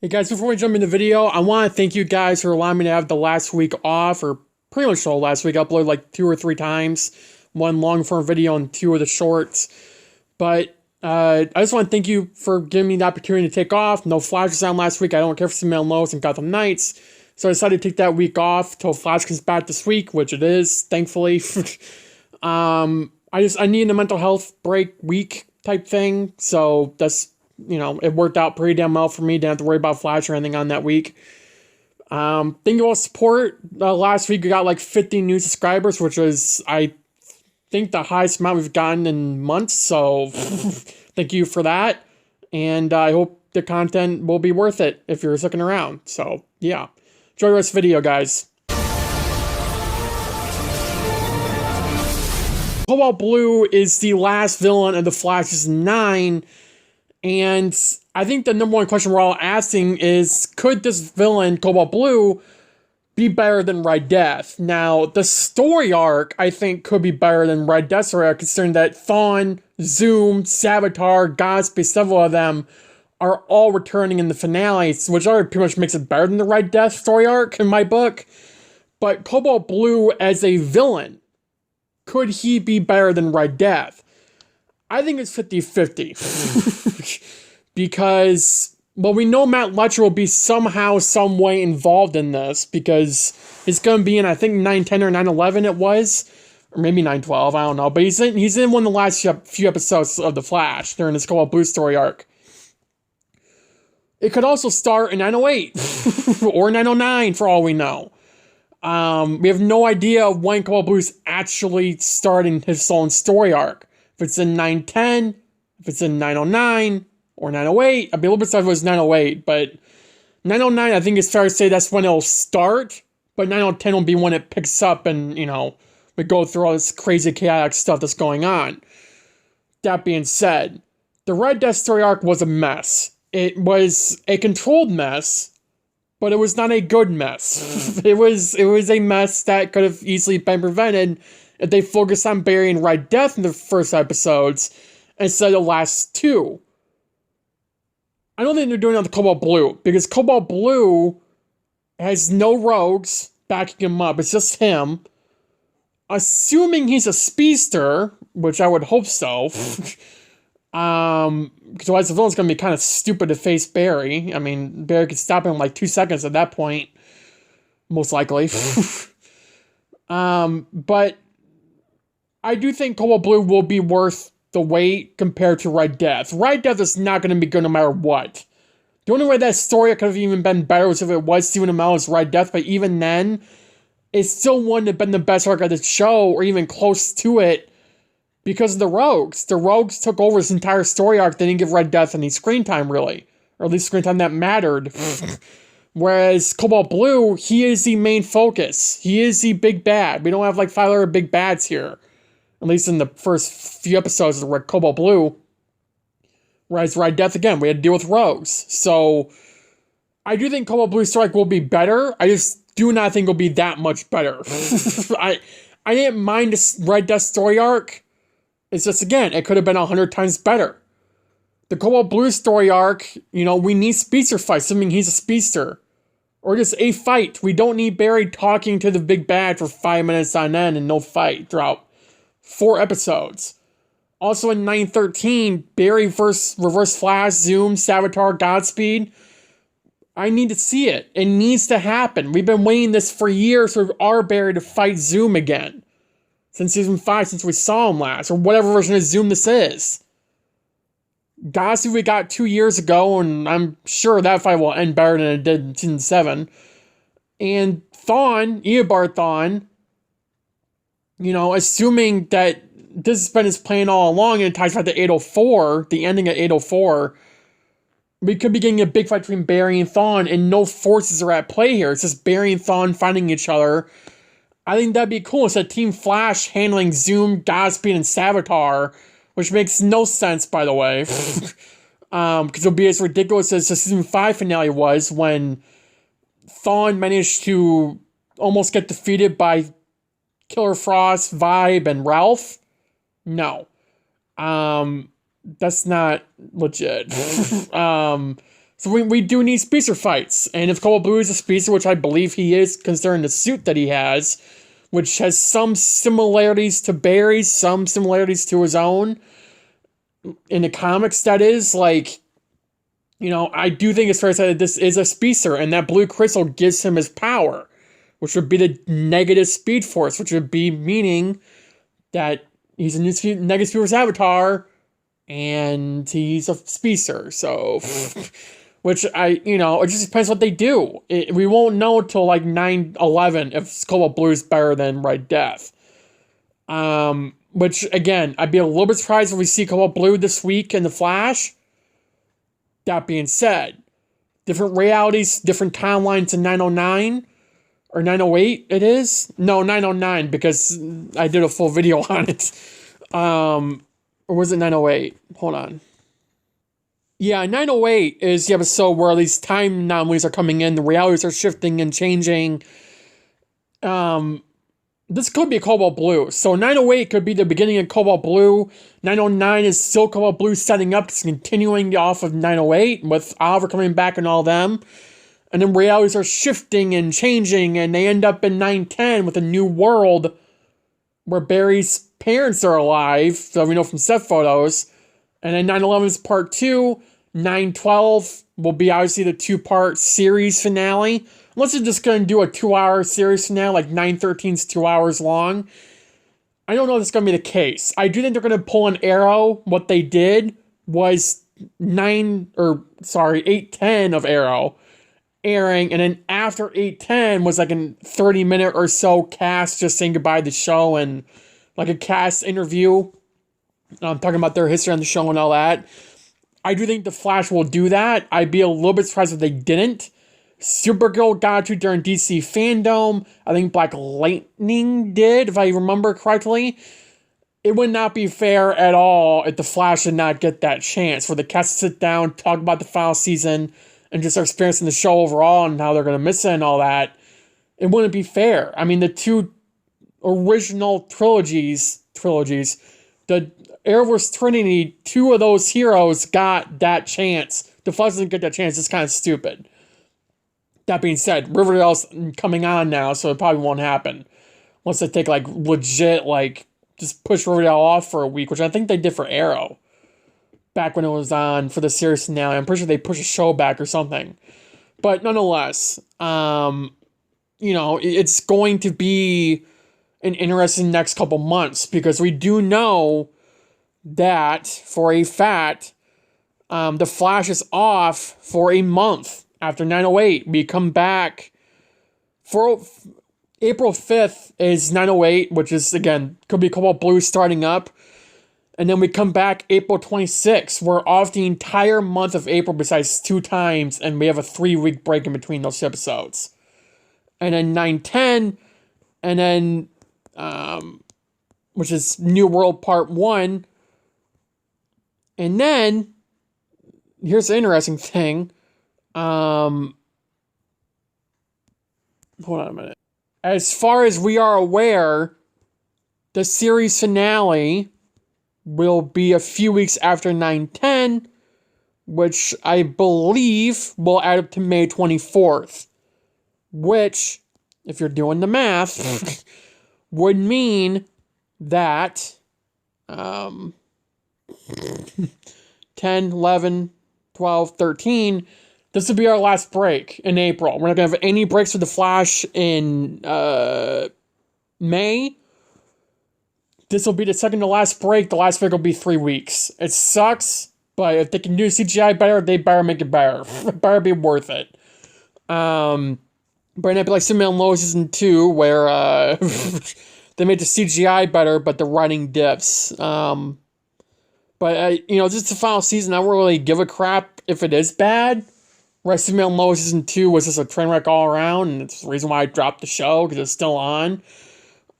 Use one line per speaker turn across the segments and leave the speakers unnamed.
Hey guys, before we jump into the video, I want to thank you guys for allowing me to have the last week off, or pretty much the last week. I uploaded like 2 or 3 times, one long form video and 2 of the shorts. But I just want to thank you for giving me the opportunity to take off. No Flash was on last week. I don't care for some Lows and Gotham Knights. So I decided to take that week off till Flash comes back this week, which it is, thankfully. I need a mental health break week type thing. So that's, it worked out pretty damn well for me. Didn't have to worry about Flash or anything on that week. Thank you all support. Last week we got like 50 new subscribers, which was, I think, the highest amount we've gotten in months. So thank you for that. And I hope the content will be worth it if you're sticking around. So yeah, enjoy the rest of the video, guys. Cobalt Blue is the last villain of the Flash's 9. And I think the number one question we're all asking is, could this villain, Cobalt Blue, be better than Red Death? Now, the story arc, I think, could be better than Red Death's story arc, considering that Thawne, Zoom, Savitar, Godspeed, several of them are all returning in the finale, which already pretty much makes it better than the Red Death story arc in my book. But Cobalt Blue as a villain, could he be better than Red Death? I think it's 50-50. Because, well, we know Matt Letcher will be somehow, some way involved in this, because it's going to be in, I think, 910 or 911 it was, or maybe 912, I don't know, but he's in one of the last few episodes of The Flash during this Cobalt Blue story arc. It could also start in 908, or 909, for all we know. We have no idea when Cobalt Blue's actually starting his own story arc. If it's in 910, if it's in 909, or 908. I'd be a little bit sad if it was 908, but 909, I think it's fair to say that's when it'll start, but 910 will be when it picks up and, we go through all this crazy chaotic stuff that's going on. That being said, the Red Death story arc was a mess. It was a controlled mess, but it was not a good mess. It was a mess that could have easily been prevented if they focused on burying Red Death in the first episodes instead of the last 2. I don't think they're doing it on the Cobalt Blue, because Cobalt Blue has no rogues backing him up. It's just him. Assuming he's a speedster, which I would hope so. Because otherwise the villain's going to be kind of stupid to face Barry. I mean, Barry could stop him in like 2 seconds at that point. Most likely. But I do think Cobalt Blue will be worth the wait compared to Red Death. Red Death is not going to be good no matter what. The only way that story could have even been better was if it was Stephen Amell's Red Death, but even then, it still wouldn't have been the best arc of the show, or even close to it, because of the Rogues. The Rogues took over this entire story arc. They didn't give Red Death any screen time, really. Or at least screen time that mattered. Whereas Cobalt Blue, he is the main focus. He is the big bad. We don't have like 5 other big bads here. At least in the first few episodes of Cobalt Blue. Whereas Red Death, again, we had to deal with Rogues. So, I do think Cobalt Blue Strike will be better. I just do not think it'll be that much better. I didn't mind this Red Death story arc. It's just, again, it could have been 100 times better. The Cobalt Blue story arc, we need speedster fights, assuming he's a speedster. Or just a fight. We don't need Barry talking to the big bad for 5 minutes on end and no fight throughout 4 episodes. Also in 913, Barry vs. Reverse Flash, Zoom, Savitar, Godspeed. I need to see it. It needs to happen. We've been waiting this for years for our Barry to fight Zoom again. Since season 5, since we saw him last, or whatever version of Zoom this is. Godspeed we got 2 years ago, and I'm sure that fight will end better than it did in season 7. And Thawne, Eobard Thawne, assuming that this has been his plan all along and it ties back to 804, the ending of 804, we could be getting a big fight between Barry and Thawne, and no forces are at play here. It's just Barry and Thawne fighting each other. I think that'd be cool. It's a Team Flash handling Zoom, Godspeed, and Savitar, which makes no sense, by the way. Because it'll be as ridiculous as the season 5 finale was, when Thawne managed to almost get defeated by Killer Frost, Vibe, and Ralph. No. That's not legit. So we do need speedster fights. And if Cobalt Blue is a speedster, which I believe he is, considering the suit that he has, which has some similarities to Barry's, some similarities to his own, in the comics, that is, like, you know, I do think it's fair to say that this is a speedster, and that blue crystal gives him his power, which would be the negative speed force, which would be meaning that he's a negative speed force avatar, and he's a speedster, so... Which it just depends what they do. We won't know till like 9/11 if Cobalt Blue is better than Red Death. Which, again, I'd be a little bit surprised if we see Cobalt Blue this week in The Flash. That being said, different realities, different timelines in 909. Or 908 it is? No, 909, because I did a full video on it. Or was it 908? Hold on. Yeah, 908 is the episode where these time anomalies are coming in, the realities are shifting and changing. This could be Cobalt Blue. So 908 could be the beginning of Cobalt Blue. 909 is still Cobalt Blue setting up, it's continuing off of 908 with Oliver coming back and all them. And then realities are shifting and changing, and they end up in 910 with a new world where Barry's parents are alive, so we know from set photos. And then 911 is part 2. 912 will be obviously the 2-part series finale. Unless they're just going to do a 2-hour series finale, like 913's 2 hours long. I don't know if that's going to be the case. I do think they're going to pull an Arrow. What they did was 810 of Arrow airing, and then after 810 was like a 30-minute or so cast just saying goodbye to the show and like a cast interview. Talking about their history on the show and all that. I do think The Flash will do that. I'd be a little bit surprised if they didn't. Supergirl got to during DC Fandom. I think Black Lightning did, if I remember correctly. It would not be fair at all if The Flash did not get that chance for the cast to sit down, talk about the final season, and just their experience in the show overall and how they're going to miss it and all that. It wouldn't be fair. I mean, the 2 original trilogies, the Arrowverse Trinity, 2 of those heroes got that chance. The Flash doesn't get that chance. It's kind of stupid. That being said, Riverdale's coming on now, so it probably won't happen. Unless they take, like, legit, like, just push Riverdale off for a week, which I think they did for Arrow. Back when it was on for the series finale. I'm pretty sure they pushed a show back or something. But nonetheless, it's going to be an interesting next couple months, because we do know that for a fact, the Flash is off for a month after 908. We come back for April 5th is 908, which is, again, could be Cobalt Blue starting up. And then we come back April 26th. We're off the entire month of April besides 2 times, and we have a 3-week break in between those episodes. And then 910, and then, which is New World Part 1. And then, here's the interesting thing. Hold on a minute. As far as we are aware, the series finale will be a few weeks after 910, which I believe will add up to May 24th. Which, if you're doing the math, would mean that 10, 11, 12, 13, this will be our last break in April. We're not going to have any breaks for The Flash in May. This will be the second to last break. The last break will be 3 weeks. It sucks, but if they can do CGI better, they better make it better. It better be worth it. But it'd be like Superman and Lois Season 2, where they made the CGI better, but the writing dips. But, just the final season, I don't really give a crap if it is bad. Right, Superman and Lois Season 2 was just a train wreck all around, and it's the reason why I dropped the show, because it's still on.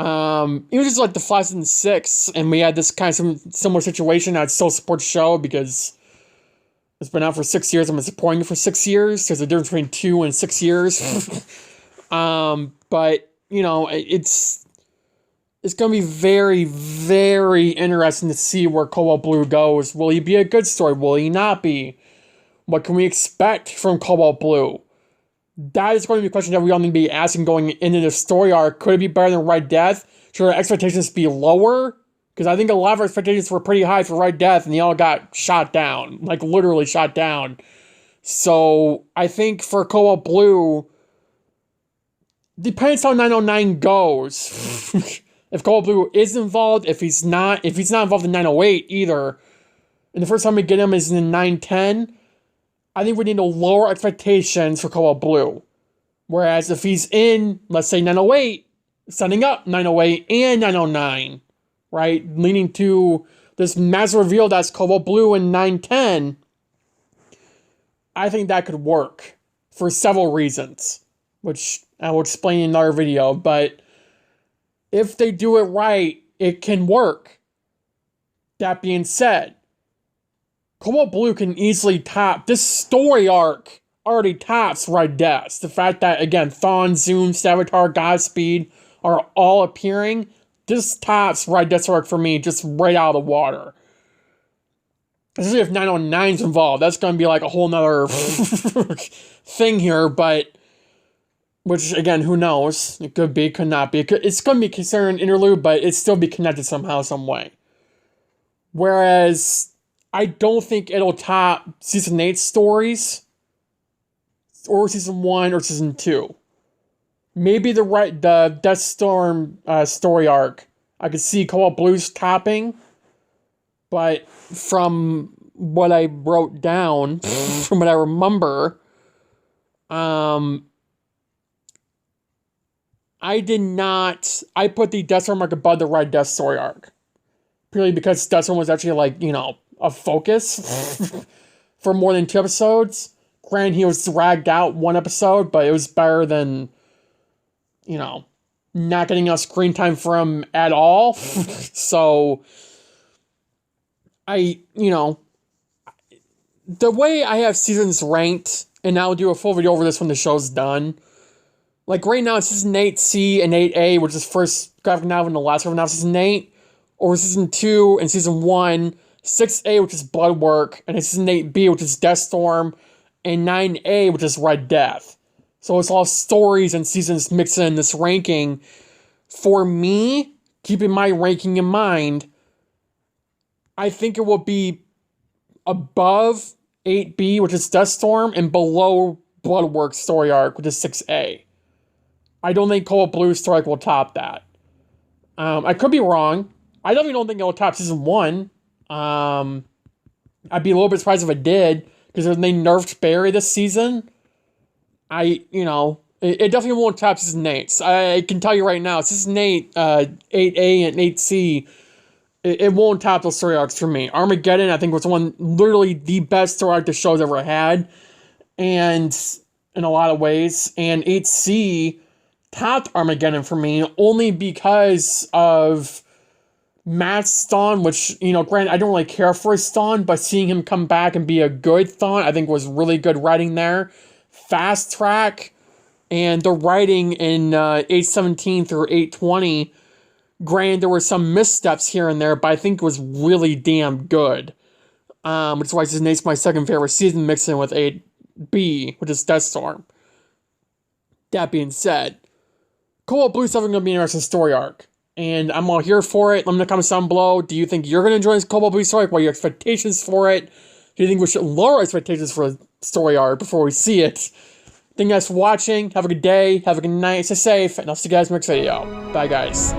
Even just like The Flash Season 6, and we had this kind of similar situation, I'd still support the show, because it's been out for 6 years, I've been supporting it for 6 years. There's a difference between 2 and 6 years. But, it's going to be very, very interesting to see where Cobalt Blue goes. Will he be a good story? Will he not be? What can we expect from Cobalt Blue? That is going to be a question that we all need to be asking going into the story arc. Could it be better than Red Death? Should our expectations be lower? Because I think a lot of our expectations were pretty high for Red Death, and they all got shot down. Like, literally shot down. So, I think for Cobalt Blue, depends how 909 goes. If Cobalt Blue is involved, if he's not involved in 908 either, and the first time we get him is in 910, I think we need to lower expectations for Cobalt Blue. Whereas if he's in, let's say 908, setting up 908 and 909, right? Leading to this massive reveal that's Cobalt Blue in 910, I think that could work for several reasons, which I will explain in another video. But if they do it right, it can work. That being said, Cobalt Blue can easily top, this story arc already tops Red Death. The fact that, again, Thawne, Zoom, Savitar, Godspeed are all appearing, this tops Red Death arc for me just right out of the water. Especially if 909's involved. That's going to be like a whole nother thing here, but, which, again, who knows? It could be, could not be. It's going to be considered an interlude, but it still be connected somehow, some way. Whereas, I don't think it'll top Season 8 stories, or Season 1, or Season 2. Maybe the Deathstorm story arc, I could see Cobalt Blue's topping, but from what I wrote down, from what I remember, I put the Deathstorm arc above the Red Death story arc. Purely because Deathstorm was actually, like, you know, a focus for more than 2 episodes. Granted, he was dragged out 1 episode, but it was better than, you know, not getting enough screen time for him at all. So, you know, the way I have seasons ranked, and I'll do a full video over this when the show's done. Like, right now, it's Season 8C and 8A, which is first graphic novel and the last graphic novel of Season 8. Over Season 2 and Season 1, 6A, which is Bloodwork, and Season 8B, which is Deathstorm, and 9A, which is Red Death. So it's all stories and seasons mixed in this ranking. For me, keeping my ranking in mind, I think it will be above 8B, which is Deathstorm, and below Bloodwork story arc, which is 6A. I don't think Cobalt Blue's story arc will top that. I could be wrong. I definitely don't think it will top Season 1. I'd be a little bit surprised if it did, because when they nerfed Barry this season, you know, it definitely won't top Season 8. I can tell you right now, Season 8, 8A and 8C, it won't top those story arcs for me. Armageddon, I think, was literally the best story arc the show's ever had, and in a lot of ways, and 8C topped Armageddon for me, only because of Matt's Thawne, which, you know, granted, I don't really care for his Thawne, but seeing him come back and be a good Thawne, I think was really good writing there. Fast Track, and the writing in 817 through 820, granted, there were some missteps here and there, but I think it was really damn good. Which is why Season 8's my second favorite season, mixed in with 8B, which is Deathstorm. That being said, Cobalt Blue's definitely going to be an interesting story arc. And I'm all here for it. Let me know in the comments down below. Do you think you're going to enjoy this Cobalt Blue story arc? What are your expectations for it? Do you think we should lower expectations for a story arc before we see it? Thank you guys for watching. Have a good day. Have a good night. Stay safe. And I'll see you guys in the next video. Bye, guys.